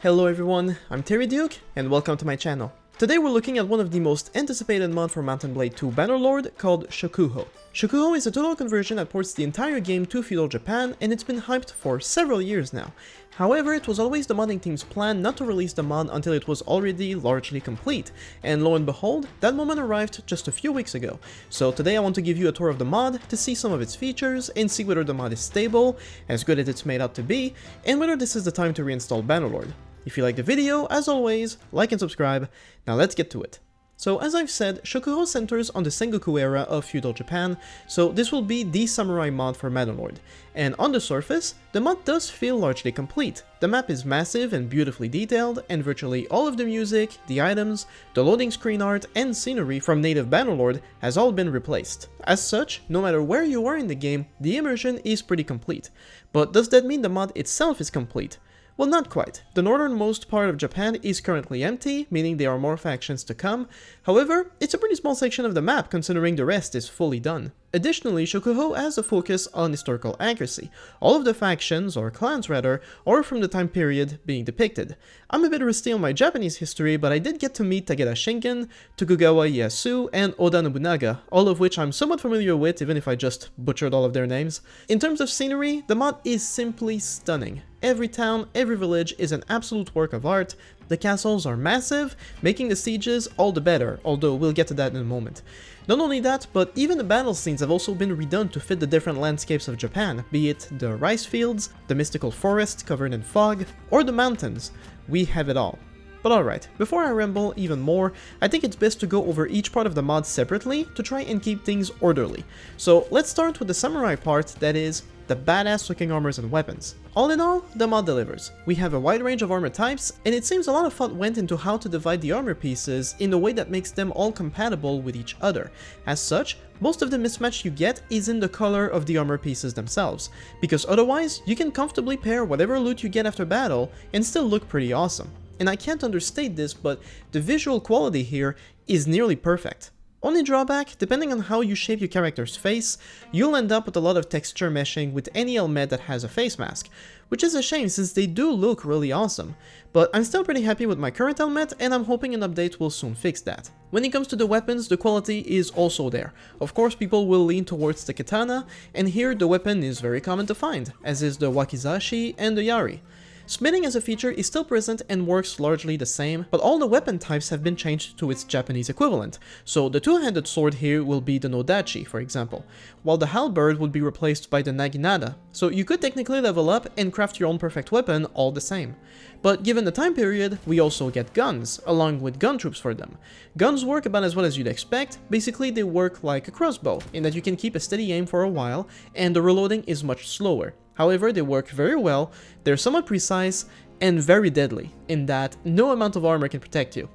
Hello everyone, I'm Terry Duke, and welcome to my channel. Today we're looking at one of the most anticipated mods for Mount & Blade 2 Bannerlord called Shokuho. Shokuho is a total conversion that ports the entire game to feudal Japan, and it's been hyped for several years now. However, it was always the modding team's plan not to release the mod until it was already largely complete, and lo and behold, that moment arrived just a few weeks ago. So today I want to give you a tour of the mod to see some of its features and see whether the mod is stable, as good as it's made out to be, and whether this is the time to reinstall Bannerlord. If you like the video, as always, like and subscribe. Now let's get to it. So as I've said, Shokuho centers on the Sengoku era of feudal Japan, so this will be the samurai mod for Bannerlord. And on the surface, the mod does feel largely complete. The map is massive and beautifully detailed, and virtually all of the music, the items, the loading screen art, and scenery from native Bannerlord has all been replaced. As such, no matter where you are in the game, the immersion is pretty complete. But does that mean the mod itself is complete? Well, not quite. The northernmost part of Japan is currently empty, meaning there are more factions to come. However, it's a pretty small section of the map considering the rest is fully done. Additionally, Shokuho has a focus on historical accuracy. All of the factions, or clans rather, are from the time period being depicted. I'm a bit rusty on my Japanese history, but I did get to meet Takeda Shingen, Tokugawa Ieyasu, and Oda Nobunaga, all of which I'm somewhat familiar with, even if I just butchered all of their names. In terms of scenery, the mod is simply stunning. Every town, every village is an absolute work of art. The castles are massive, making the sieges all the better, although we'll get to that in a moment. Not only that, but even the battle scenes have also been redone to fit the different landscapes of Japan, be it the rice fields, the mystical forest covered in fog, or the mountains. We have it all. But alright, before I ramble even more, I think it's best to go over each part of the mod separately to try and keep things orderly. So let's start with the samurai part, that is, the badass looking armors and weapons. All in all, the mod delivers. We have a wide range of armor types, and it seems a lot of thought went into how to divide the armor pieces in a way that makes them all compatible with each other. As such, most of the mismatch you get is in the color of the armor pieces themselves, because otherwise you can comfortably pair whatever loot you get after battle and still look pretty awesome. And I can't understate this, but the visual quality here is nearly perfect. Only drawback, depending on how you shape your character's face, you'll end up with a lot of texture meshing with any helmet that has a face mask, which is a shame since they do look really awesome. But I'm still pretty happy with my current helmet, and I'm hoping an update will soon fix that. When it comes to the weapons, the quality is also there. Of course, people will lean towards the katana, and here the weapon is very common to find, as is the wakizashi and the yari. Smithing as a feature is still present and works largely the same, but all the weapon types have been changed to its Japanese equivalent. So the two-handed sword here will be the nodachi, for example, while the halberd would be replaced by the naginata, so you could technically level up and craft your own perfect weapon all the same. But given the time period, we also get guns, along with gun troops for them. Guns work about as well as you'd expect. Basically they work like a crossbow, in that you can keep a steady aim for a while, and the reloading is much slower. However, they work very well, they're somewhat precise, and very deadly, in that no amount of armor can protect you.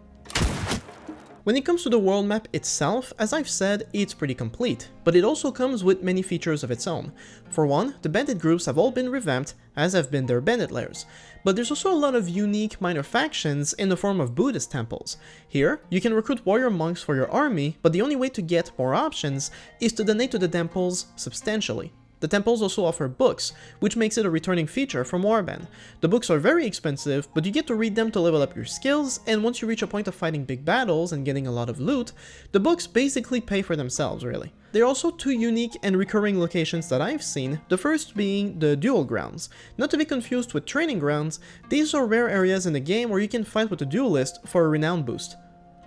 When it comes to the world map itself, as I've said, it's pretty complete, but it also comes with many features of its own. For one, the bandit groups have all been revamped, as have been their bandit lairs, but there's also a lot of unique minor factions in the form of Buddhist temples. Here, you can recruit warrior monks for your army, but the only way to get more options is to donate to the temples substantially. The temples also offer books, which makes it a returning feature from Warband. The books are very expensive, but you get to read them to level up your skills, and once you reach a point of fighting big battles and getting a lot of loot, the books basically pay for themselves, really. There are also two unique and recurring locations that I've seen, the first being the duel grounds. Not to be confused with training grounds, these are rare areas in the game where you can fight with a duelist for a renown boost.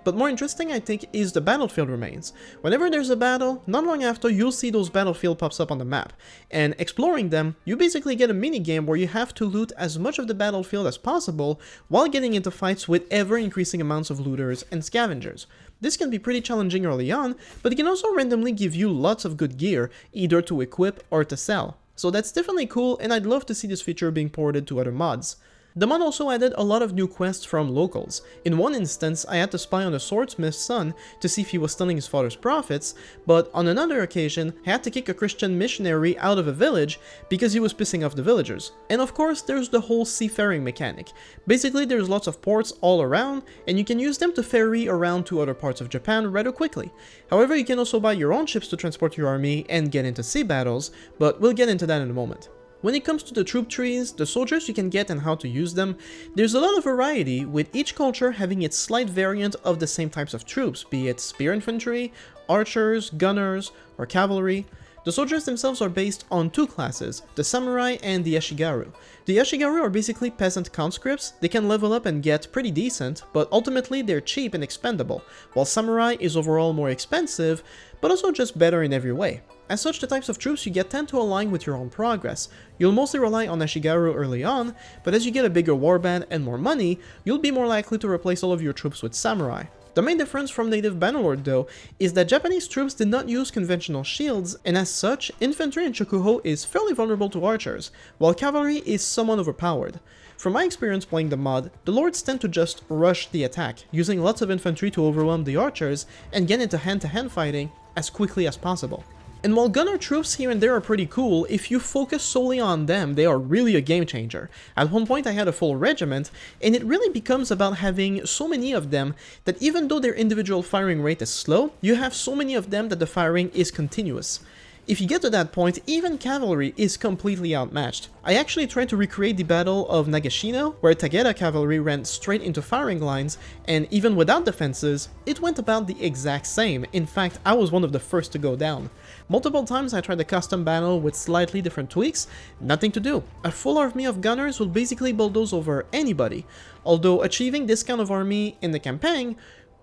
But more interesting, I think, is the battlefield remains. Whenever there's a battle, not long after, you'll see those battlefield pops up on the map. And exploring them, you basically get a mini-game where you have to loot as much of the battlefield as possible while getting into fights with ever-increasing amounts of looters and scavengers. This can be pretty challenging early on, but it can also randomly give you lots of good gear, either to equip or to sell. So that's definitely cool, and I'd love to see this feature being ported to other mods. The mod also added a lot of new quests from locals. In one instance, I had to spy on a swordsmith's son to see if he was stealing his father's profits, but on another occasion, I had to kick a Christian missionary out of a village because he was pissing off the villagers. And of course, there's the whole seafaring mechanic. Basically, there's lots of ports all around, and you can use them to ferry around to other parts of Japan rather quickly. However, you can also buy your own ships to transport your army and get into sea battles, but we'll get into that in a moment. When it comes to the troop trees, the soldiers you can get and how to use them, there's a lot of variety, with each culture having its slight variant of the same types of troops, be it spear infantry, archers, gunners, or cavalry. The soldiers themselves are based on two classes, the samurai and the ashigaru. The ashigaru are basically peasant conscripts. They can level up and get pretty decent, but ultimately they're cheap and expendable, while samurai is overall more expensive, but also just better in every way. As such, the types of troops you get tend to align with your own progress. You'll mostly rely on ashigaru early on, but as you get a bigger warband and more money, you'll be more likely to replace all of your troops with samurai. The main difference from native Bannerlord though, is that Japanese troops did not use conventional shields, and as such, infantry in Shokuho is fairly vulnerable to archers, while cavalry is somewhat overpowered. From my experience playing the mod, the lords tend to just rush the attack, using lots of infantry to overwhelm the archers and get into hand-to-hand fighting as quickly as possible. And while gunner troops here and there are pretty cool, if you focus solely on them, they are really a game changer. At one point I had a full regiment, and it really becomes about having so many of them that even though their individual firing rate is slow, you have so many of them that the firing is continuous. If you get to that point, even cavalry is completely outmatched. I actually tried to recreate the Battle of Nagashino, where Takeda cavalry ran straight into firing lines, and even without defenses, it went about the exact same. In fact, I was one of the first to go down. Multiple times I tried a custom battle with slightly different tweaks, nothing to do. A full army of gunners will basically bulldoze over anybody, although achieving this kind of army in the campaign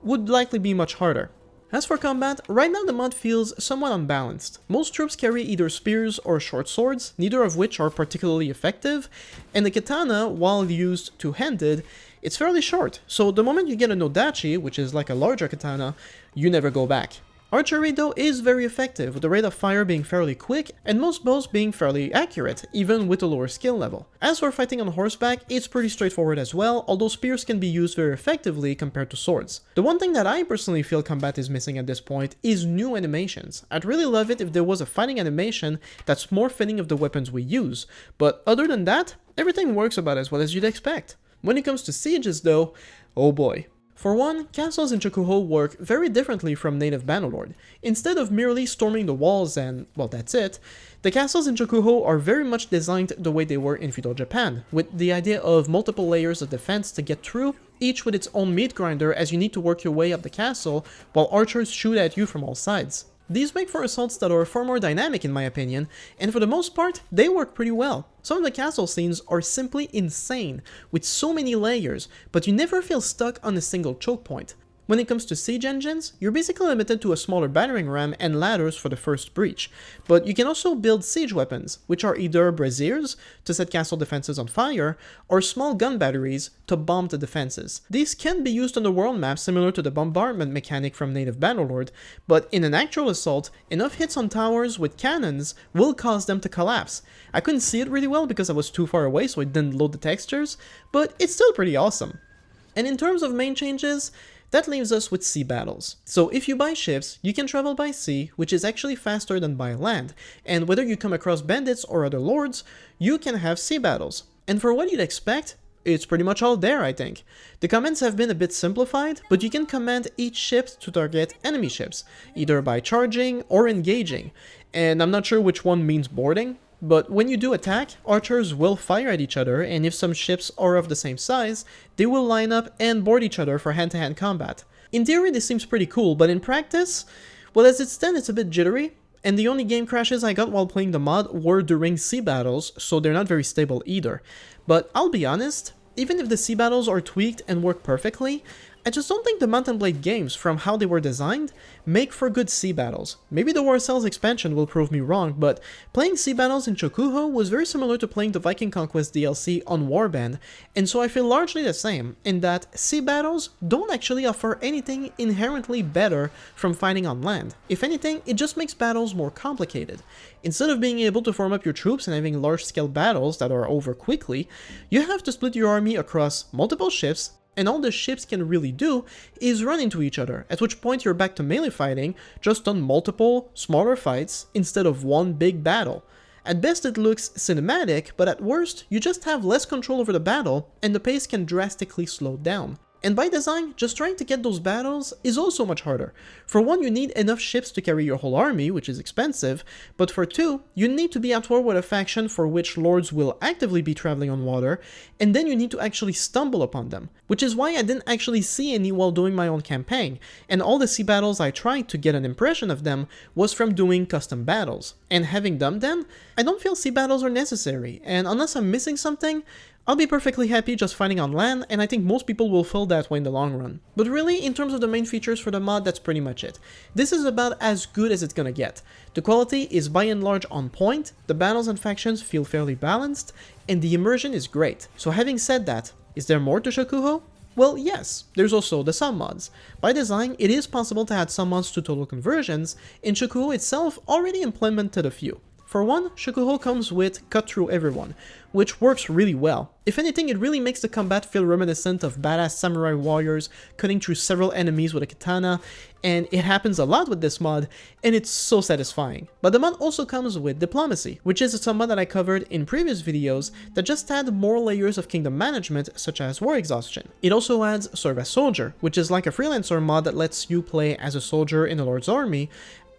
would likely be much harder. As for combat, right now the mod feels somewhat unbalanced. Most troops carry either spears or short swords, neither of which are particularly effective, and the katana, while used two-handed, it's fairly short, so the moment you get a nodachi, which is like a larger katana, you never go back. Archery though is very effective, with the rate of fire being fairly quick and most bows being fairly accurate, even with a lower skill level. As for fighting on horseback, it's pretty straightforward as well, although spears can be used very effectively compared to swords. The one thing that I personally feel combat is missing at this point is new animations. I'd really love it if there was a fighting animation that's more fitting of the weapons we use, but other than that, everything works about as well as you'd expect. When it comes to sieges though, oh boy. For one, castles in Shokuho work very differently from native Bannerlord. Instead of merely storming the walls and, well, that's it, the castles in Shokuho are very much designed the way they were in feudal Japan, with the idea of multiple layers of defense to get through, each with its own meat grinder as you need to work your way up the castle, while archers shoot at you from all sides. These make for assaults that are far more dynamic in my opinion, and for the most part, they work pretty well. Some of the castle scenes are simply insane, with so many layers, but you never feel stuck on a single choke point. When it comes to siege engines, you're basically limited to a smaller battering ram and ladders for the first breach, but you can also build siege weapons, which are either braziers to set castle defenses on fire, or small gun batteries to bomb the defenses. These can be used on the world map similar to the bombardment mechanic from native Bannerlord, but in an actual assault, enough hits on towers with cannons will cause them to collapse. I couldn't see it really well because I was too far away so it didn't load the textures, but it's still pretty awesome. And in terms of main changes, that leaves us with sea battles. So if you buy ships, you can travel by sea, which is actually faster than by land, and whether you come across bandits or other lords, you can have sea battles. And for what you'd expect, it's pretty much all there, I think. The commands have been a bit simplified, but you can command each ship to target enemy ships, either by charging or engaging, and I'm not sure which one means boarding. But when you do attack, archers will fire at each other, and if some ships are of the same size, they will line up and board each other for hand-to-hand combat. In theory this seems pretty cool, but in practice, well, as it stands it's a bit jittery, and the only game crashes I got while playing the mod were during sea battles, so they're not very stable either. But I'll be honest, even if the sea battles are tweaked and work perfectly, I just don't think the Mount & Blade games, from how they were designed, make for good sea battles. Maybe the War Cells expansion will prove me wrong, but playing sea battles in Shokuho was very similar to playing the Viking Conquest DLC on Warband, and so I feel largely the same, in that sea battles don't actually offer anything inherently better from fighting on land. If anything, it just makes battles more complicated. Instead of being able to form up your troops and having large-scale battles that are over quickly, you have to split your army across multiple ships, and all the ships can really do is run into each other, at which point you're back to melee fighting, just on multiple, smaller fights instead of one big battle. At best it looks cinematic, but at worst, you just have less control over the battle, and the pace can drastically slow down. And by design, just trying to get those battles is also much harder. For one, you need enough ships to carry your whole army, which is expensive, but for two, you need to be at war with a faction for which lords will actively be traveling on water, and then you need to actually stumble upon them. Which is why I didn't actually see any while doing my own campaign, and all the sea battles I tried to get an impression of them was from doing custom battles. And having done them, I don't feel sea battles are necessary, and unless I'm missing something, I'll be perfectly happy just fighting on land, and I think most people will feel that way in the long run. But really, in terms of the main features for the mod, that's pretty much it. This is about as good as it's gonna get. The quality is by and large on point, the battles and factions feel fairly balanced, and the immersion is great. So having said that, is there more to Shokuho? Well, yes, there's also the sum mods. By design, it is possible to add sum mods to total conversions, and Shokuho itself already implemented a few. For one, Shokuho comes with Cut Through Everyone, which works really well. If anything, it really makes the combat feel reminiscent of badass samurai warriors cutting through several enemies with a katana, and it happens a lot with this mod, and it's so satisfying. But the mod also comes with Diplomacy, which is a sum mod that I covered in previous videos that just add more layers of kingdom management, such as war exhaustion. It also adds Serve as Soldier, which is like a freelancer mod that lets you play as a soldier in a lord's army,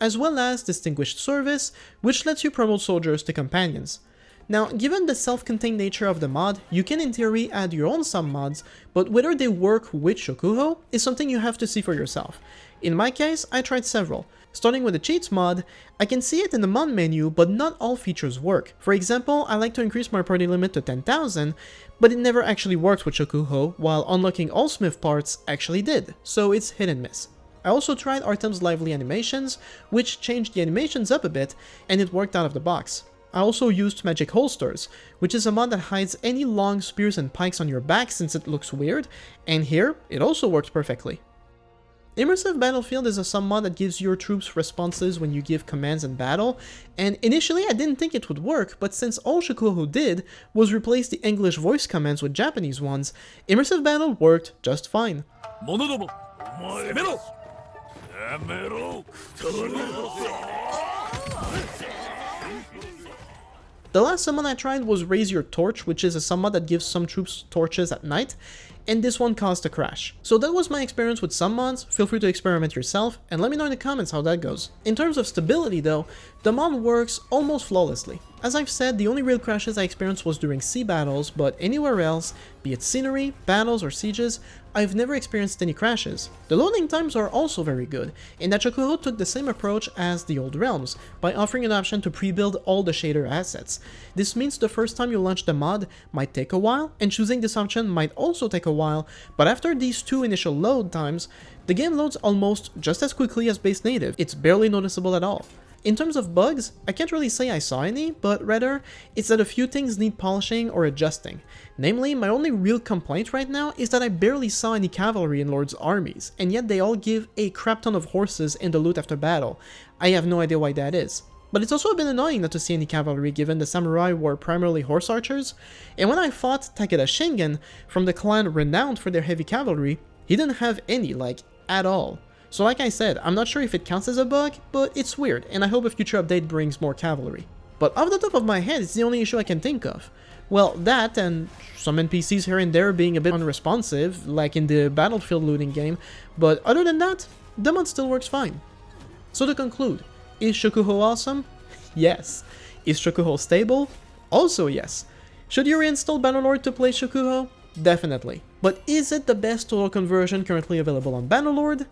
as well as Distinguished Service, which lets you promote soldiers to companions. Now, given the self-contained nature of the mod, you can in theory add your own sum mods, but whether they work with Shokuho is something you have to see for yourself. In my case, I tried several. Starting with the Cheats mod, I can see it in the mod menu, but not all features work. For example, I like to increase my party limit to 10,000, but it never actually worked with Shokuho, while unlocking all smith parts actually did, so it's hit and miss. I also tried Artem's lively animations, which changed the animations up a bit, and it worked out of the box. I also used Magic Holsters, which is a mod that hides any long spears and pikes on your back since it looks weird, and here, it also works perfectly. Immersive Battlefield is a sum mod that gives your troops responses when you give commands in battle, and initially I didn't think it would work, but since all Shokuho did was replace the English voice commands with Japanese ones, Immersive Battle worked just fine. The last summon I tried was Raise Your Torch, which is a summon that gives some troops torches at night, and this one caused a crash. So that was my experience with some mods. Feel free to experiment yourself, and let me know in the comments how that goes. In terms of stability though, the mod works almost flawlessly. As I've said, the only real crashes I experienced was during sea battles, but anywhere else, be it scenery, battles, or sieges, I've never experienced any crashes. The loading times are also very good, in that Shokuho took the same approach as the old realms, by offering an option to pre-build all the shader assets. This means the first time you launch the mod might take a while, and choosing this option might also take a while, but after these two initial load times, the game loads almost just as quickly as base native. It's barely noticeable at all. In terms of bugs, I can't really say I saw any, but rather, it's that a few things need polishing or adjusting. Namely, my only real complaint right now is that I barely saw any cavalry in Lord's armies, and yet they all give a crap ton of horses in the loot after battle. I have no idea why that is. But it's also a bit annoying not to see any cavalry given the samurai were primarily horse archers, and when I fought Takeda Shingen from the clan renowned for their heavy cavalry, he didn't have any, like, at all. So like I said, I'm not sure if it counts as a bug, but it's weird, and I hope a future update brings more cavalry. But off the top of my head, it's the only issue I can think of. Well, that and some NPCs here and there being a bit unresponsive, like in the Battlefield looting game, but other than that, the mod still works fine. So to conclude, is Shokuho awesome? Yes. Is Shokuho stable? Also yes. Should you reinstall Bannerlord to play Shokuho? Definitely. But is it the best total conversion currently available on Bannerlord?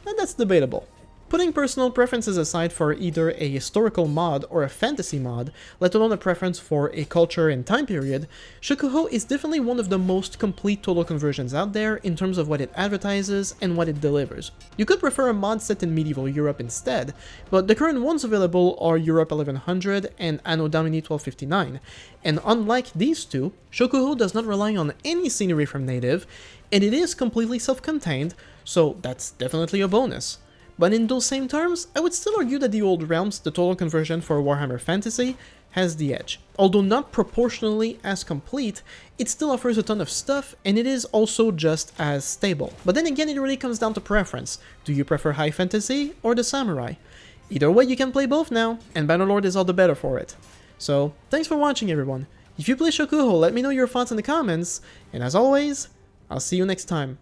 And that's debatable. Putting personal preferences aside for either a historical mod or a fantasy mod, let alone a preference for a culture and time period, Shokuho is definitely one of the most complete total conversions out there in terms of what it advertises and what it delivers. You could prefer a mod set in medieval Europe instead, but the current ones available are Europe 1100 and Anno Domini 1259, and unlike these two, Shokuho does not rely on any scenery from native, and it is completely self-contained, so that's definitely a bonus. But in those same terms, I would still argue that the Old Realms, the total conversion for Warhammer Fantasy, has the edge. Although not proportionally as complete, it still offers a ton of stuff, and it is also just as stable. But then again, it really comes down to preference. Do you prefer high fantasy or the samurai? Either way, you can play both now, and Bannerlord is all the better for it. So, thanks for watching everyone. If you play Shokuho, let me know your thoughts in the comments, and as always, I'll see you next time.